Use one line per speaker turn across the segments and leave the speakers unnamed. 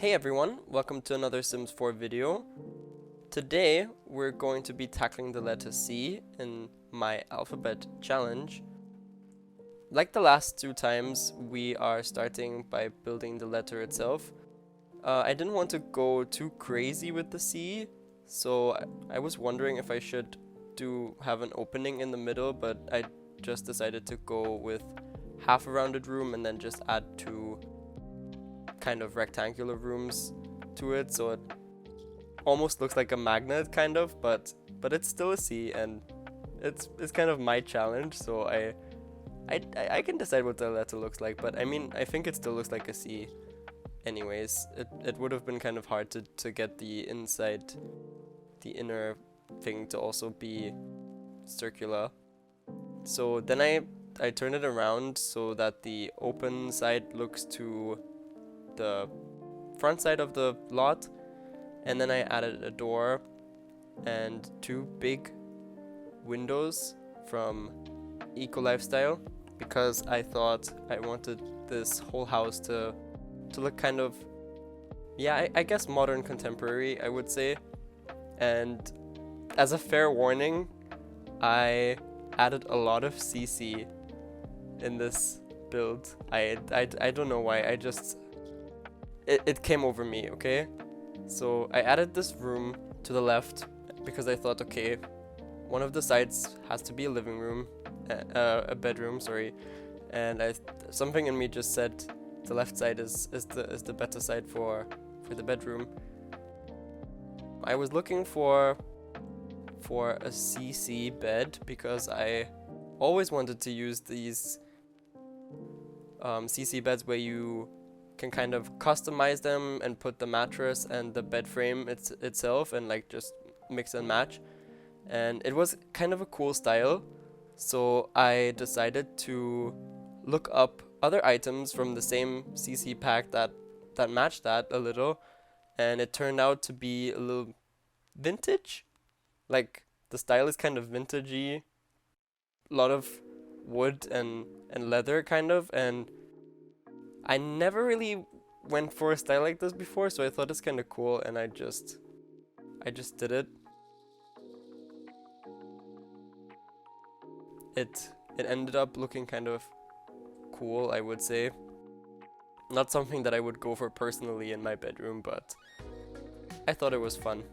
Hey everyone, welcome to another Sims 4 video. Today we're going to be tackling the letter C in my alphabet challenge. Like the last two times, we are starting by building the letter itself. I didn't want to go too crazy with the C, so I was wondering if I should have an opening in the middle, but I just decided to go with half a rounded room and then just add two kind of rectangular rooms to it, so it almost looks like a magnet kind of, but it's still a C, and it's kind of my challenge, so I can decide what the letter looks like, but I mean I think it still looks like a C anyways. It would have been kind of hard to get the inner thing to also be circular. So then I turn it around so that the open side looks to the front side of the lot, and then I added a door and two big windows from Eco Lifestyle because I thought I wanted this whole house to look kind of, yeah, I guess modern contemporary, I would say. And as a fair warning, I added a lot of CC in this build. I don't know why, it came over me, okay? So I added this room to the left because I thought, okay, one of the sides has to be a living room, a bedroom, sorry, and something in me just said the left side is the better side for the bedroom. I was looking for a CC bed because I always wanted to use these CC beds where you can kind of customize them and put the mattress and the bed frame itself and like just mix and match, and it was kind of a cool style, so I decided to look up other items from the same CC pack that matched that a little, and it turned out to be a little vintage. Like the style is kind of vintagey, a lot of wood and leather kind of, and I never really went for a style like this before, so I thought it's kind of cool, and I just did it. It ended up looking kind of cool, I would say. Not something that I would go for personally in my bedroom, but I thought it was fun.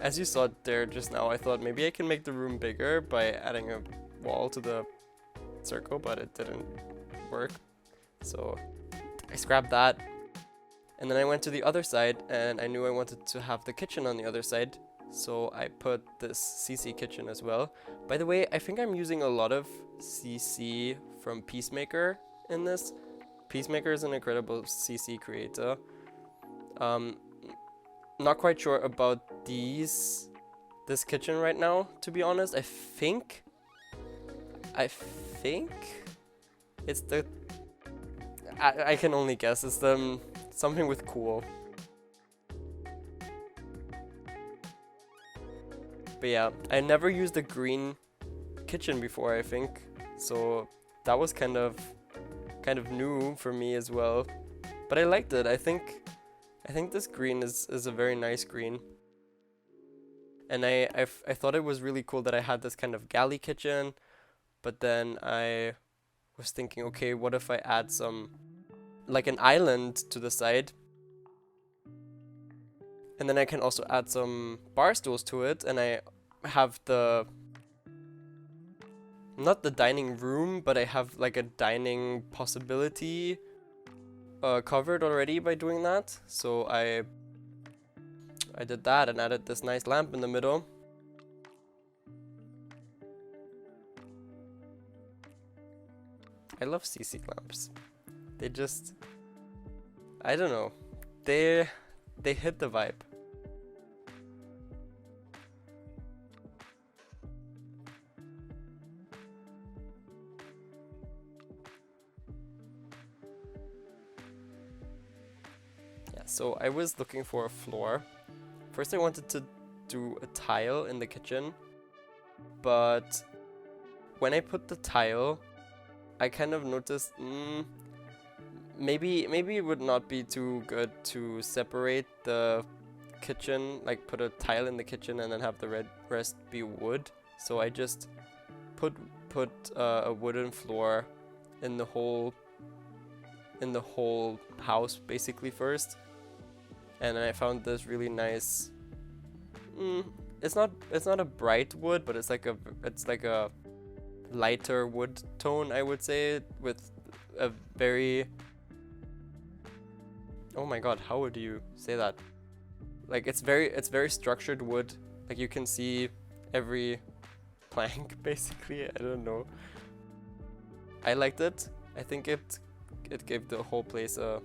As you saw there just now, I thought maybe I can make the room bigger by adding a wall to the circle, but it didn't work. So I scrapped that, and then I went to the other side, and I knew I wanted to have the kitchen on the other side, so I put this CC kitchen as well. By the way, I think I'm using a lot of CC from Peacemaker in this. Peacemaker is an incredible CC creator. Not quite sure about this kitchen right now, to be honest. I think it's the I can only guess. It's something with cool. But yeah, I never used a green kitchen before, I think, so that was kind of new for me as well. But I liked it. I think this green is a very nice green. And I thought it was really cool that I had this kind of galley kitchen, but then I was thinking, okay, what if I add some, like an island to the side? And then I can also add some bar stools to it, and I have not the dining room, but I have like a dining possibility covered already by doing that. So I did that and added this nice lamp in the middle. I love CC lamps. They just, I don't know, they hit the vibe. Yeah, so I was looking for a floor. First I wanted to do a tile in the kitchen, but when I put the tile, I kind of noticed, maybe it would not be too good to separate the kitchen, like put a tile in the kitchen and then have the rest be wood. So I just put a wooden floor in the whole house basically first, and then I found this really nice. It's not a bright wood, but it's like a lighter wood tone, I would say, with a very. Oh my god, how would you say that? Like it's very structured wood. Like you can see every plank basically. I don't know. I liked it. I think it gave the whole place a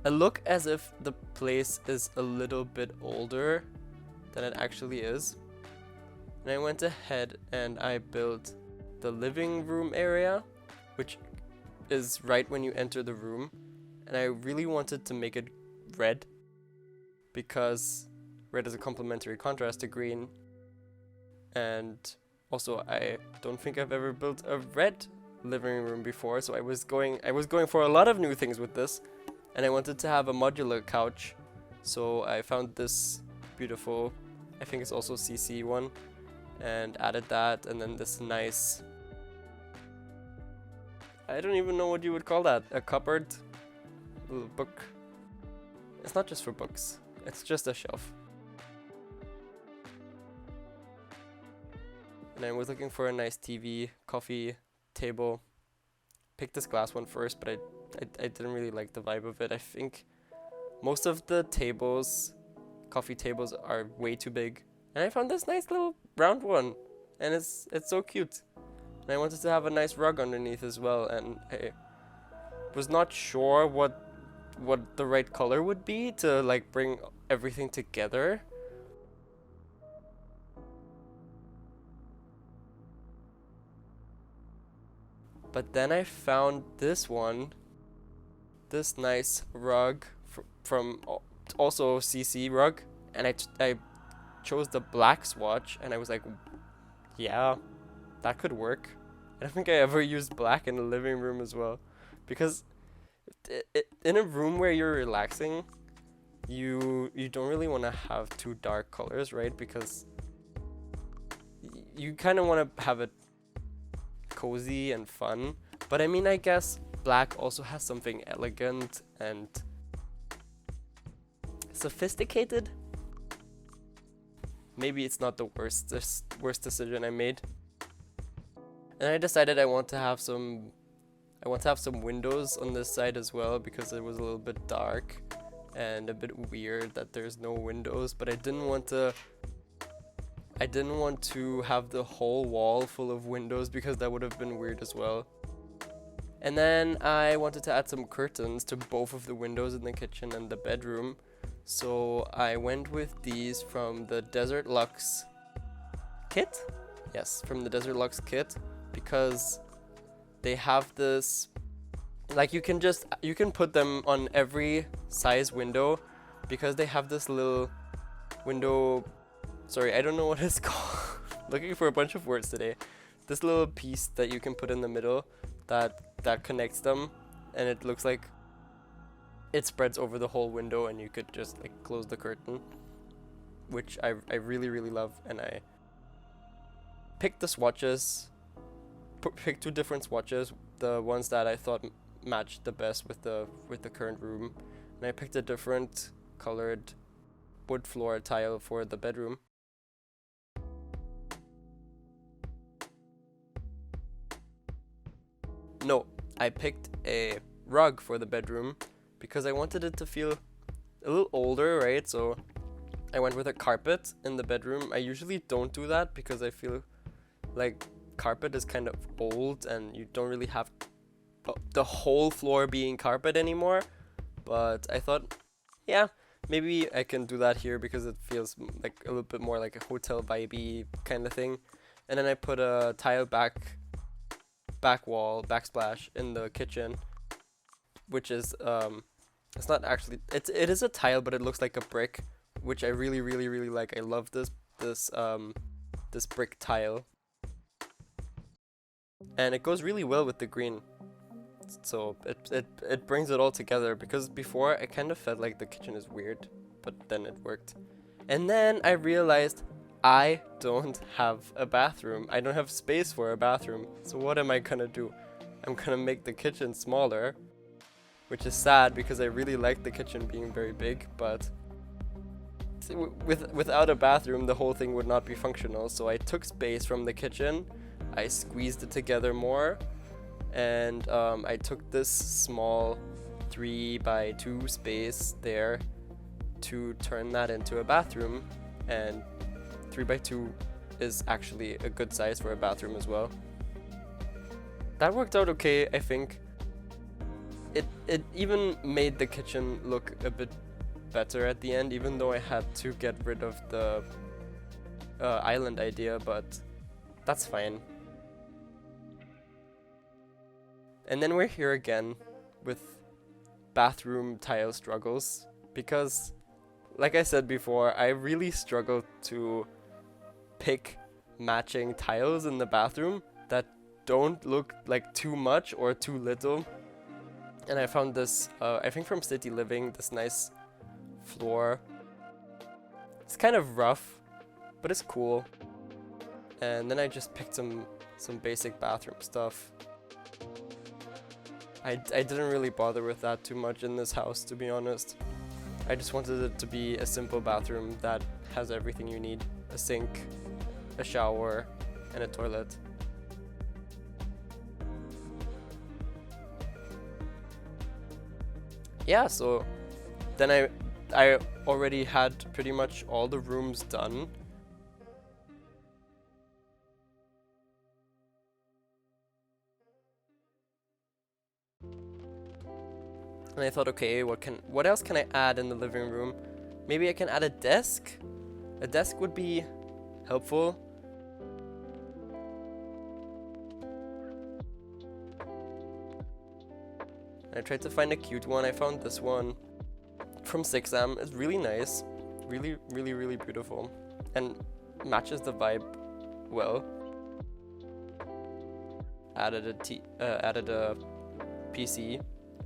look as if the place is a little bit older than it actually is. And I went ahead and I built the living room area, which is right when you enter the room. And I really wanted to make it red because red is a complementary contrast to green. And also I don't think I've ever built a red living room before, so I was going for a lot of new things with this, and I wanted to have a modular couch, so I found this beautiful, I think it's also CC one, and added that, and then this nice, I don't even know what you would call that, a cupboard, little book. It's not just for books, it's just a shelf. And I was looking for a nice TV, coffee table. Picked this glass one first, but I didn't really like the vibe of it. I think most of the tables, coffee tables, are way too big. And I found this nice little round one, and it's so cute. And I wanted to have a nice rug underneath as well, and I was not sure what the right color would be to like bring everything together. But then I found this one, this nice rug from also CC rug, and I chose the black swatch, and I was like, yeah, that could work. I don't think I ever used black in the living room as well, because in a room where you're relaxing, you don't really want to have too dark colors, right? Because you kind of want to have it cozy and fun, but I mean, I guess black also has something elegant and sophisticated. Maybe it's not the worst decision I made. And I decided I want to have some windows on this side as well, because it was a little bit dark and a bit weird that there's no windows, but I didn't want to have the whole wall full of windows because that would have been weird as well. And then I wanted to add some curtains to both of the windows in the kitchen and the bedroom. So I went with these from the Desert Luxe kit. Yes, from the Desert Luxe kit, because they have this, like you can put them on every size window, because they have this little window. Sorry, I don't know what it's called. Looking for a bunch of words today. This little piece that you can put in the middle that connects them, and it looks like it spreads over the whole window, and you could just like close the curtain, which I really love. And I picked the swatches, picked two different swatches, the ones that I thought matched the best with the current room, and I picked a different colored wood floor tile for the bedroom. No, I picked a rug for the bedroom because I wanted it to feel a little older, right? So I went with a carpet in the bedroom. I usually don't do that because I feel like carpet is kind of old and you don't really have the whole floor being carpet anymore. But I thought, yeah, maybe I can do that here because it feels like a little bit more like a hotel vibey kind of thing. And then I put a tile back wall backsplash in the kitchen, which is it's not actually, it is a tile, but it looks like a brick, which I really like. I love this this brick tile. And it goes really well with the green. So it brings it all together, because before I kind of felt like the kitchen is weird, but then it worked. And then I realized I don't have a bathroom. I don't have space for a bathroom. So what am I gonna do? I'm gonna make the kitchen smaller, which is sad because I really like the kitchen being very big, but without a bathroom the whole thing would not be functional. So I took space from the kitchen, I squeezed it together more, and I took this small 3x2 space there to turn that into a bathroom, and 3x2 is actually a good size for a bathroom as well. That worked out okay, I think. It even made the kitchen look a bit better at the end, even though I had to get rid of the island idea, but that's fine. And then we're here again with bathroom tile struggles, because like I said before, I really struggled to pick matching tiles in the bathroom that don't look like too much or too little. And I found this, I think from City Living, this nice floor. It's kind of rough, but it's cool. And then I just picked some basic bathroom stuff. I didn't really bother with that too much in this house, to be honest. I just wanted it to be a simple bathroom that has everything you need. A sink, a shower, and a toilet. Yeah, so then I already had pretty much all the rooms done. And I thought, okay, what else can I add in the living room? Maybe I can add a desk? A desk would be helpful. I tried to find a cute one. I found this one from Sixam. It's really nice. Really, really, really beautiful. And matches the vibe well. Added a PC.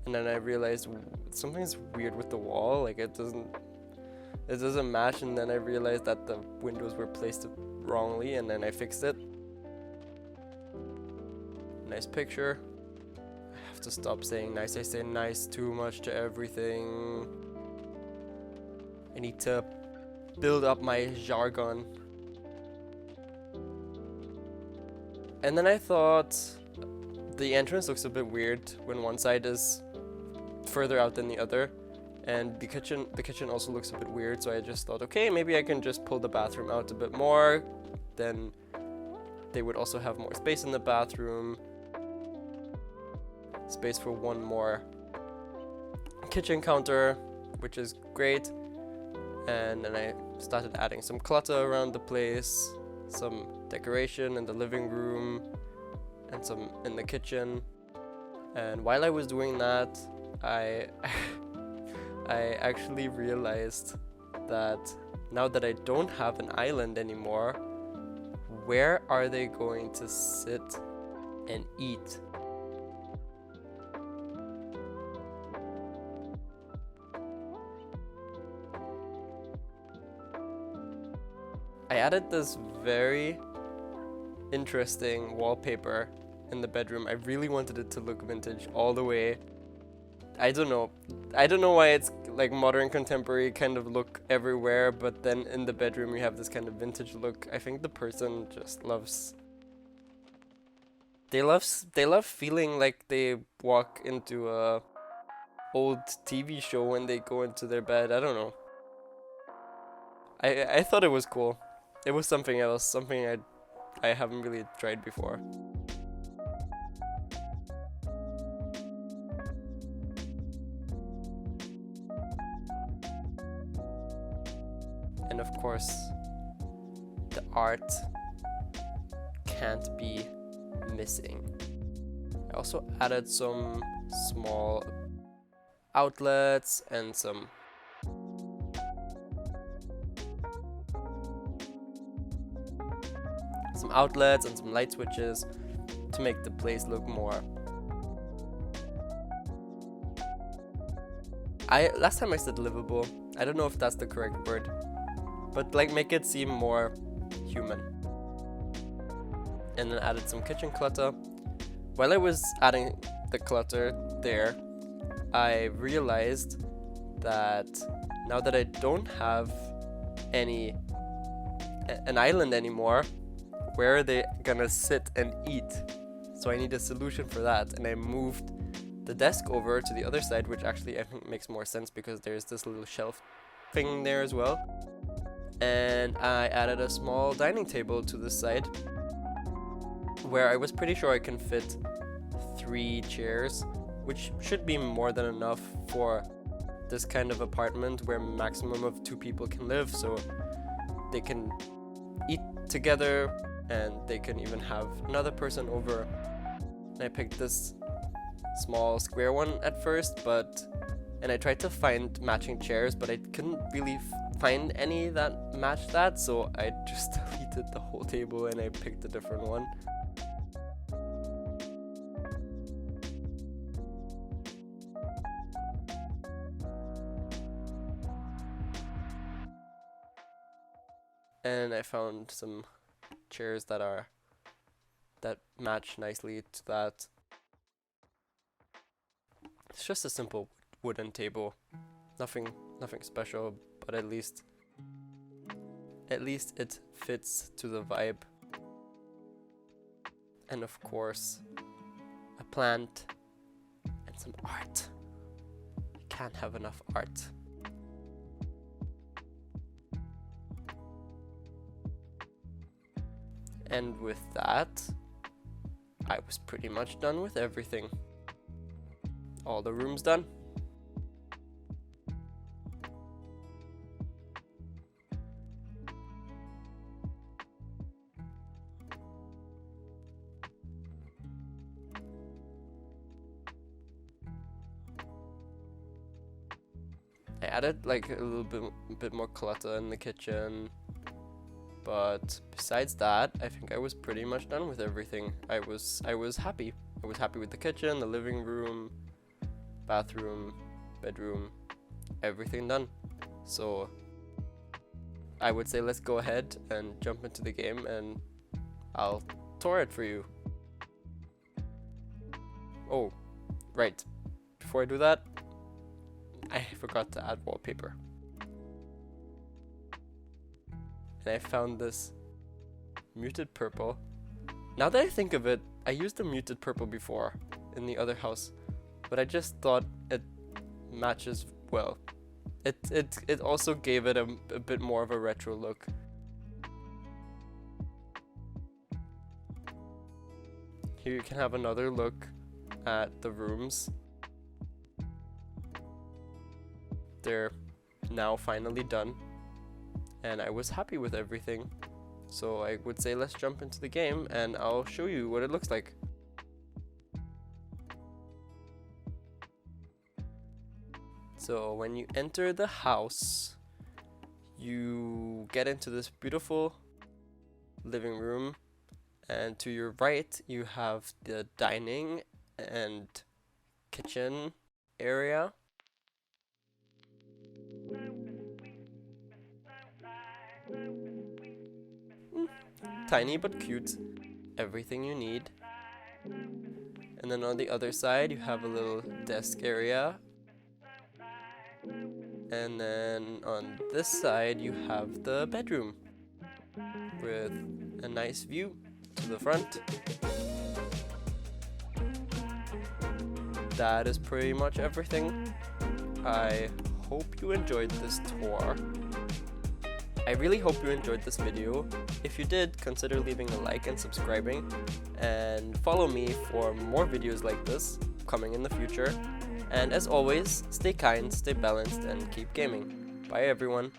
And then I realized something's weird with the wall. Like it doesn't match. And then I realized that the windows were placed wrongly. And then I fixed it. Nice picture. I have to stop saying nice. I say nice too much to everything. I need to build up my jargon. And then I thought the entrance looks a bit weird when one side is further out than the other, and the kitchen also looks a bit weird, so I just thought, okay, maybe I can just pull the bathroom out a bit more, then they would also have more space in the bathroom, space for one more kitchen counter, which is great. And then I started adding some clutter around the place, some decoration in the living room, and some in the kitchen. And while I was doing that, I actually realized that now that I don't have an island anymore, where are they going to sit and eat? I added this very interesting wallpaper in the bedroom. I really wanted it to look vintage all the way. I don't know why it's like modern contemporary kind of look everywhere, but then in the bedroom you have this kind of vintage look. I think the person just loves, they love feeling like they walk into a old TV show when they go into their bed. I don't know. I thought it was cool. It was something else, something I haven't really tried before. And of course, the art can't be missing. I also added some small outlets and some some outlets and some light switches to make the place look more. Last time I said livable. I don't know if that's the correct word, but like make it seem more human. And then added some kitchen clutter. While I was adding the clutter there, I realized that now that I don't have an island anymore, where are they gonna sit and eat? So I need a solution for that, and I moved the desk over to the other side, which actually I think makes more sense because there's this little shelf thing there as well. And I added a small dining table to this side, where I was pretty sure I can fit 3 chairs, which should be more than enough for this kind of apartment where maximum of 2 people can live, so they can eat together and they can even have another person over. And I picked this small square one at first, and I tried to find matching chairs, but I couldn't really find any that matched that, so I just deleted the whole table and I picked a different one. And I found some chairs that match nicely to that. It's just a simple wooden table, nothing special, but at least it fits to the vibe. And of course, a plant and some art. You can't have enough art. And with that, I was pretty much done with everything. All the rooms done. I added like a little bit more clutter in the kitchen. But besides that, I think I was pretty much done with everything. I was happy. I was happy with the kitchen, the living room, bathroom, bedroom, everything done. So I would say let's go ahead and jump into the game and I'll tour it for you. Oh, right. Before I do that, I forgot to add wallpaper. And I found this muted purple. Now that I think of it, I used a muted purple before in the other house, but I just thought it matches well. It also gave it a bit more of a retro look. Here you can have another look at the rooms. They're now finally done. And I was happy with everything. So I would say let's jump into the game and I'll show you what it looks like. So when you enter the house, you get into this beautiful living room, and to your right you have the dining and kitchen area. Tiny but cute, everything you need. And then on the other side you have a little desk area. And then on this side you have the bedroom with a nice view to the front. That is pretty much everything. I hope you enjoyed this tour. I really hope you enjoyed this video. If you did, consider leaving a like and subscribing, and follow me for more videos like this coming in the future. And as always, stay kind, stay balanced, and keep gaming. Bye everyone.